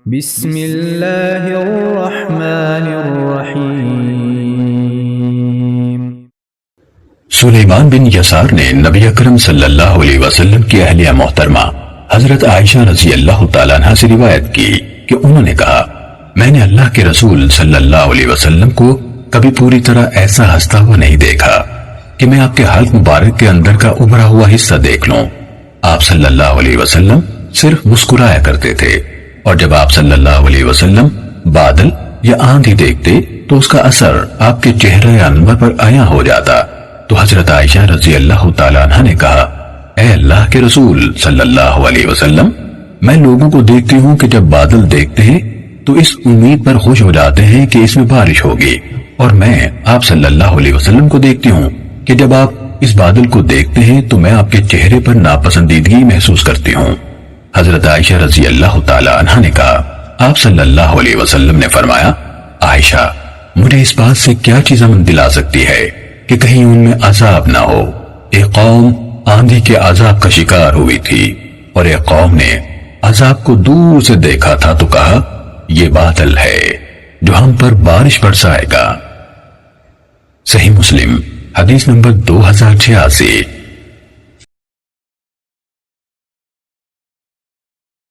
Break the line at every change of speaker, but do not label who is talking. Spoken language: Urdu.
بسم اللہ الرحمن الرحیم۔
سلیمان بن یسار نے نبی اکرم صلی اللہ علیہ وسلم کی اہلیہ محترمہ حضرت عائشہ رضی اللہ تعالیٰ عنہ سے روایت کی کہ انہوں نے کہا، میں نے اللہ کے رسول صلی اللہ علیہ وسلم کو کبھی پوری طرح ایسا ہنستا ہوا نہیں دیکھا کہ میں آپ کے حلق مبارک کے اندر کا ابھرا ہوا حصہ دیکھ لوں۔ آپ صلی اللہ علیہ وسلم صرف مسکرایا کرتے تھے، اور جب آپ صلی اللہ علیہ وسلم بادل یا آندھی دیکھتے تو اس کا اثر آپ کے چہرے انور پر عیاں ہو جاتا۔ تو حضرت عائشہ رضی اللہ تعالیٰ عنہ نے کہا، اے اللہ کے رسول صلی اللہ علیہ وسلم، میں لوگوں کو دیکھتی ہوں کہ جب بادل دیکھتے ہیں تو اس امید پر خوش ہو جاتے ہیں کہ اس میں بارش ہوگی، اور میں آپ صلی اللہ علیہ وسلم کو دیکھتی ہوں کہ جب آپ اس بادل کو دیکھتے ہیں تو میں آپ کے چہرے پر ناپسندیدگی محسوس کرتی ہوں۔ حضرت عائشہ رضی اللہ تعالیٰ عنہ نے کہا، آپ صلی اللہ علیہ وسلم نے فرمایا، عائشہ، مجھے اس بات سے کیا چیز امن دلا سکتی ہے کہ کہیں ان میں عذاب نہ ہو۔ ایک قوم آندھی کے عذاب کا شکار ہوئی تھی، اور ایک قوم نے عذاب کو دور سے دیکھا تھا تو کہا، یہ بادل ہے جو ہم پر بارش برسائے گا۔ صحیح مسلم حدیث نمبر 2086۔